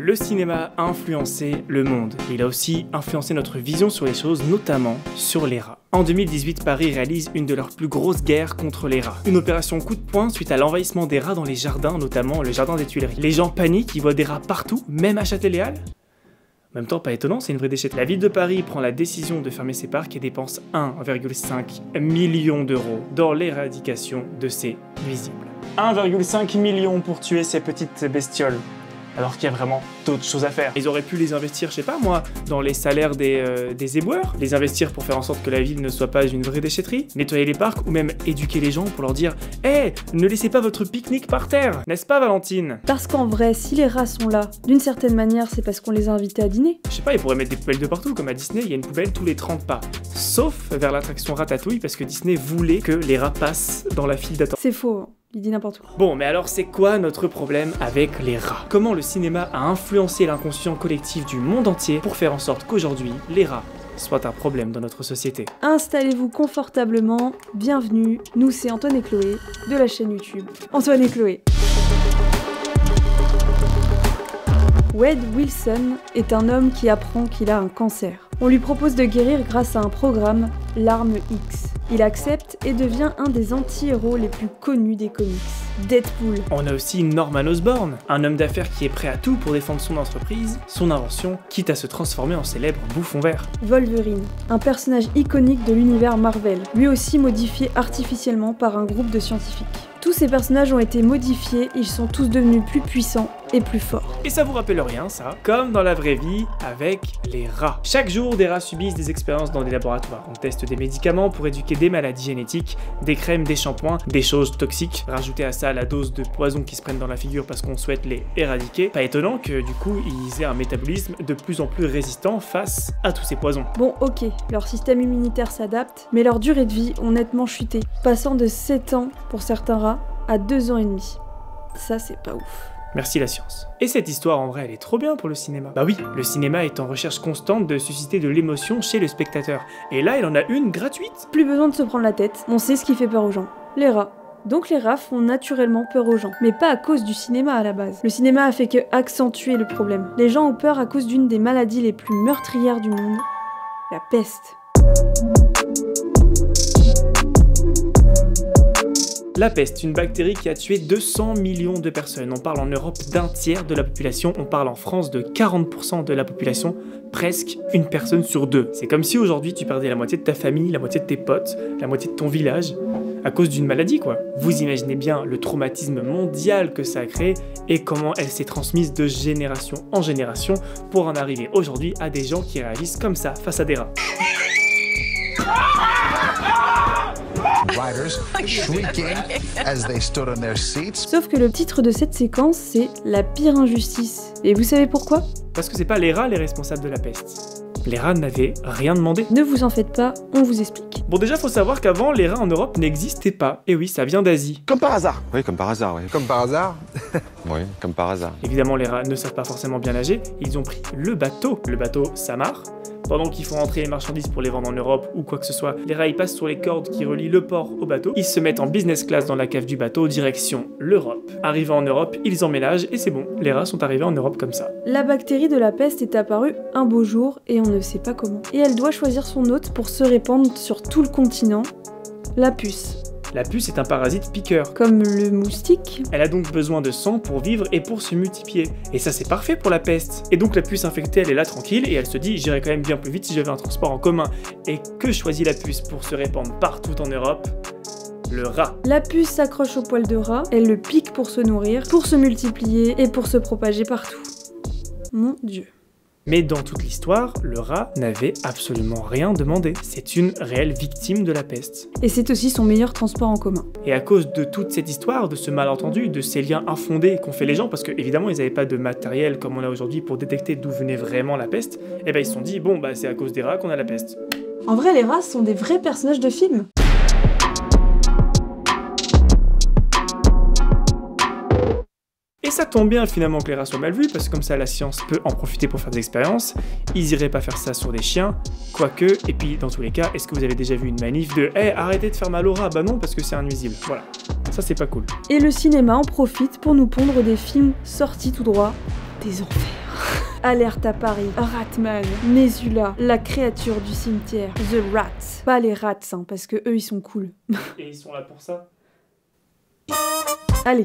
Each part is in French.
Le cinéma a influencé le monde. Il a aussi influencé notre vision sur les choses, notamment sur les rats. En 2018, Paris réalise une de leurs plus grosses guerres contre les rats. Une opération coup de poing suite à l'envahissement des rats dans les jardins, notamment le jardin des Tuileries. Les gens paniquent, ils voient des rats partout, même à Châtelet-Léal. En même temps, pas étonnant, c'est une vraie déchetterie. La ville de Paris prend la décision de fermer ses parcs et dépense 1,5 million d'euros dans l'éradication de ces nuisibles. 1,5 million pour tuer ces petites bestioles. Alors qu'il y a vraiment d'autres choses à faire. Ils auraient pu les investir, je sais pas moi, dans les salaires des éboueurs, les investir pour faire en sorte que la ville ne soit pas une vraie déchetterie, nettoyer les parcs ou même éduquer les gens pour leur dire « Hey, ne laissez pas votre pique-nique par terre !» N'est-ce pas Valentine? Parce qu'en vrai, si les rats sont là, d'une certaine manière, c'est parce qu'on les a invités à dîner. Je sais pas, ils pourraient mettre des poubelles de partout, comme à Disney, il y a une poubelle tous les 30 pas. Sauf vers l'attraction Ratatouille, parce que Disney voulait que les rats passent dans la file d'attente. C'est faux. Il dit n'importe quoi. Bon, mais alors c'est quoi notre problème avec les rats? Comment le cinéma a influencé l'inconscient collectif du monde entier pour faire en sorte qu'aujourd'hui, les rats soient un problème dans notre société? Installez-vous confortablement, bienvenue, nous c'est Antoine et Chloé, de la chaîne YouTube Antoine et Chloé. Wade Wilson est un homme qui apprend qu'il a un cancer. On lui propose de guérir grâce à un programme, l'Arme X. Il accepte et devient un des anti-héros les plus connus des comics, Deadpool. On a aussi Norman Osborn, un homme d'affaires qui est prêt à tout pour défendre son entreprise, son invention, quitte à se transformer en célèbre bouffon vert. Wolverine, un personnage iconique de l'univers Marvel, lui aussi modifié artificiellement par un groupe de scientifiques. Tous ces personnages ont été modifiés, ils sont tous devenus plus puissants et plus forts. Et ça vous rappelle rien, ça? Comme dans la vraie vie, avec les rats. Chaque jour, des rats subissent des expériences dans des laboratoires. On teste des médicaments pour éduquer des maladies génétiques, des crèmes, des shampoings, des choses toxiques. Rajoutez à ça la dose de poison qui se prennent dans la figure parce qu'on souhaite les éradiquer. Pas étonnant que du coup, ils aient un métabolisme de plus en plus résistant face à tous ces poisons. Bon, ok, leur système immunitaire s'adapte, mais leur durée de vie ont nettement chuté, passant de 7 ans pour certains rats à 2 ans et demi. Ça, c'est pas ouf. Merci la science. Et cette histoire, en vrai, elle est trop bien pour le cinéma. Bah oui, le cinéma est en recherche constante de susciter de l'émotion chez le spectateur. Et là, il en a une gratuite. Plus besoin de se prendre la tête, on sait ce qui fait peur aux gens. Les rats. Donc les rats font naturellement peur aux gens, mais pas à cause du cinéma à la base. Le cinéma a fait que accentuer le problème. Les gens ont peur à cause d'une des maladies les plus meurtrières du monde, la peste. La peste, une bactérie qui a tué 200 millions de personnes. On parle en Europe d'un tiers de la population, on parle en France de 40% de la population, presque une personne sur deux. C'est comme si aujourd'hui tu perdais la moitié de ta famille, la moitié de tes potes, la moitié de ton village, à cause d'une maladie quoi. Vous imaginez bien le traumatisme mondial que ça a créé et comment elle s'est transmise de génération en génération pour en arriver aujourd'hui à des gens qui réagissent comme ça face à des rats. Sauf que le titre de cette séquence, c'est La pire injustice. Et vous savez pourquoi? Parce que c'est pas les rats les responsables de la peste. Les rats n'avaient rien demandé. Ne vous en faites pas, on vous explique. Bon déjà faut savoir qu'avant les rats en Europe n'existaient pas. Et oui, ça vient d'Asie. Comme par hasard. Oui, comme par hasard, oui. Comme par hasard. Oui, comme par hasard. Évidemment les rats ne savent pas forcément bien nager, ils ont pris le bateau s'amarre. Pendant qu'ils font entrer les marchandises pour les vendre en Europe ou quoi que ce soit, les rats ils passent sur les cordes qui relient le port au bateau, ils se mettent en business class dans la cave du bateau, direction l'Europe. Arrivés en Europe, ils emménagent et c'est bon, les rats sont arrivés en Europe comme ça. La bactérie de la peste est apparue un beau jour et on ne sait pas comment. Et elle doit choisir son hôte pour se répandre sur tout le continent, la puce. La puce est un parasite piqueur. Comme le moustique. Elle a donc besoin de sang pour vivre et pour se multiplier. Et ça c'est parfait pour la peste. Et donc la puce infectée elle est là tranquille et elle se dit j'irais quand même bien plus vite si j'avais un transport en commun. Et que choisit la puce pour se répandre partout en Europe? Le rat. La puce s'accroche au poil de rat, elle le pique pour se nourrir, pour se multiplier et pour se propager partout. Mon Dieu. Mais dans toute l'histoire, le rat n'avait absolument rien demandé. C'est une réelle victime de la peste. Et c'est aussi son meilleur transport en commun. Et à cause de toute cette histoire, de ce malentendu, de ces liens infondés qu'ont fait les gens, parce qu'évidemment ils n'avaient pas de matériel comme on a aujourd'hui pour détecter d'où venait vraiment la peste, et ben ils se sont dit bon bah c'est à cause des rats qu'on a la peste. En vrai les rats sont des vrais personnages de film. Et ça tombe bien finalement que les rats soient mal vus, parce que comme ça la science peut en profiter pour faire des expériences. Ils iraient pas faire ça sur des chiens, quoique, et puis dans tous les cas, est-ce que vous avez déjà vu une manif de « Hey, arrêtez de faire mal aux rats !» Bah non, parce que c'est un nuisible, voilà. Ça c'est pas cool. Et le cinéma en profite pour nous pondre des films sortis tout droit des enfers. Alerte à Paris, Ratman, Nesula, la créature du cimetière, The Rats. Pas les rats, hein, parce que eux ils sont cool. Et ils sont là pour ça. Allez,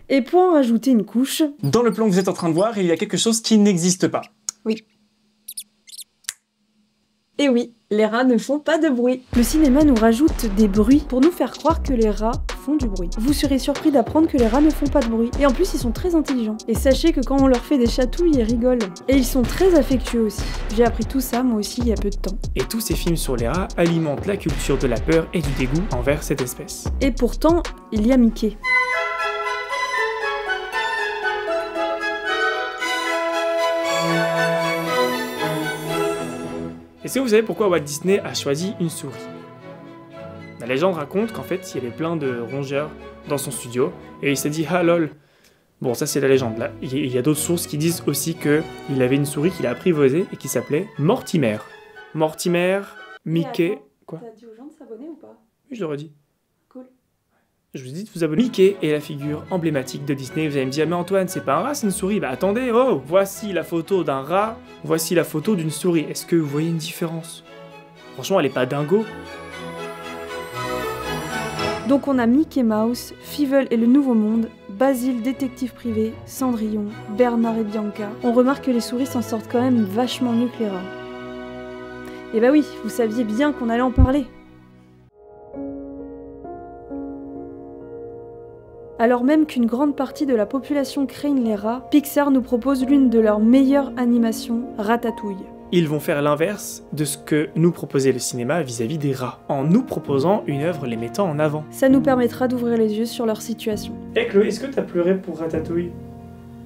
et pour en rajouter une couche... Dans le plan que vous êtes en train de voir, il y a quelque chose qui n'existe pas. Oui. Et oui, les rats ne font pas de bruit. Le cinéma nous rajoute des bruits pour nous faire croire que les rats font du bruit. Vous serez surpris d'apprendre que les rats ne font pas de bruit. Et en plus, ils sont très intelligents. Et sachez que quand on leur fait des chatouilles, ils rigolent. Et ils sont très affectueux aussi. J'ai appris tout ça, moi aussi, il y a peu de temps. Et tous ces films sur les rats alimentent la culture de la peur et du dégoût envers cette espèce. Et pourtant, il y a Mickey. Est-ce que vous savez pourquoi Walt Disney a choisi une souris? La légende raconte qu'en fait, il y avait plein de rongeurs dans son studio, et il s'est dit « Ah lol !» Bon, ça c'est la légende, là. Il y a d'autres sources qui disent aussi qu'il avait une souris qu'il a apprivoisée et qui s'appelait Mortimer. Mortimer, Mickey... Quoi? T'as dit aux gens de s'abonner ou pas? Oui, je l'aurais dit. Cool. Je vous ai dit de vous abonner. Mickey est la figure emblématique de Disney. Vous allez me dire, mais Antoine, c'est pas un rat, c'est une souris. Bah attendez, oh! Voici la photo d'un rat, voici la photo d'une souris. Est-ce que vous voyez une différence? Franchement, elle est pas dingo. Donc on a Mickey Mouse, Fievel et le Nouveau Monde, Basile, détective privé, Cendrillon, Bernard et Bianca. On remarque que les souris s'en sortent quand même vachement mieux que les rats. Et bah oui, vous saviez bien qu'on allait en parler. Alors même qu'une grande partie de la population craigne les rats, Pixar nous propose l'une de leurs meilleures animations, Ratatouille. Ils vont faire l'inverse de ce que nous proposait le cinéma vis-à-vis des rats, en nous proposant une œuvre les mettant en avant. Ça nous permettra d'ouvrir les yeux sur leur situation. Eh Chloé, est-ce que t'as pleuré pour Ratatouille?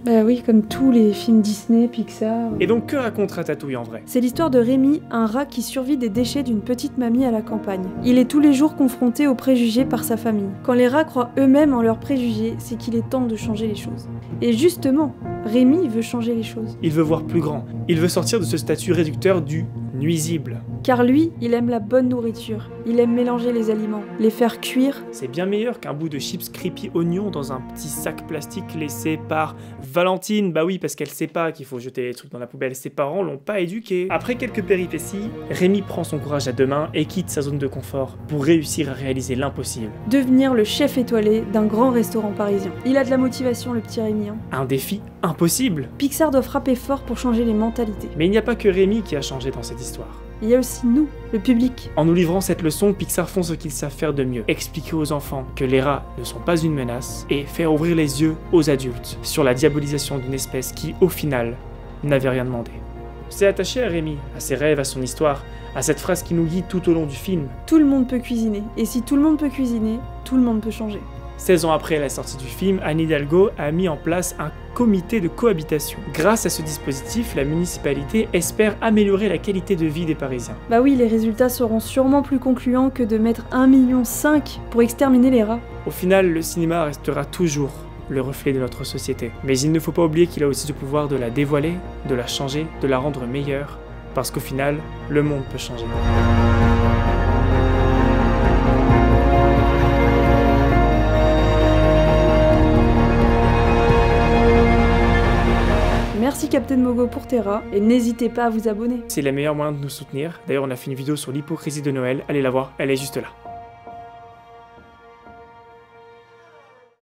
Bah oui, comme tous les films Disney, Pixar... Et donc que raconte Ratatouille en vrai? C'est l'histoire de Rémi, un rat qui survit des déchets d'une petite mamie à la campagne. Il est tous les jours confronté aux préjugés par sa famille. Quand les rats croient eux-mêmes en leurs préjugés, c'est qu'il est temps de changer les choses. Et justement, Rémi veut changer les choses. Il veut voir plus grand. Il veut sortir de ce statut réducteur du nuisible. Car lui, il aime la bonne nourriture. Il aime mélanger les aliments, les faire cuire. C'est bien meilleur qu'un bout de chips creepy oignon dans un petit sac plastique laissé par Valentine. Bah oui, parce qu'elle sait pas qu'il faut jeter les trucs dans la poubelle. Ses parents l'ont pas éduqué. Après quelques péripéties, Rémi prend son courage à deux mains et quitte sa zone de confort pour réussir à réaliser l'impossible. Devenir le chef étoilé d'un grand restaurant parisien. Il a de la motivation, le petit Rémi. Hein. Un défi impossible. Pixar doit frapper fort pour changer les mentalités. Mais il n'y a pas que Rémi qui a changé dans cette histoire. Il y a aussi nous, le public. En nous livrant cette leçon, Pixar font ce qu'ils savent faire de mieux. Expliquer aux enfants que les rats ne sont pas une menace et faire ouvrir les yeux aux adultes sur la diabolisation d'une espèce qui, au final, n'avait rien demandé. C'est attaché à Rémi, à ses rêves, à son histoire, à cette phrase qui nous guide tout au long du film. Tout le monde peut cuisiner. Et si tout le monde peut cuisiner, tout le monde peut changer. 16 ans après la sortie du film, Anne Hidalgo a mis en place un comité de cohabitation. Grâce à ce dispositif, la municipalité espère améliorer la qualité de vie des Parisiens. Bah oui, les résultats seront sûrement plus concluants que de mettre 1,5 million pour exterminer les rats. Au final, le cinéma restera toujours le reflet de notre société. Mais il ne faut pas oublier qu'il a aussi le pouvoir de la dévoiler, de la changer, de la rendre meilleure, parce qu'au final, le monde peut changer. Merci Captain Mogo pour tes rats, et n'hésitez pas à vous abonner. C'est le meilleur moyen de nous soutenir. D'ailleurs, on a fait une vidéo sur l'hypocrisie de Noël, allez la voir, elle est juste là.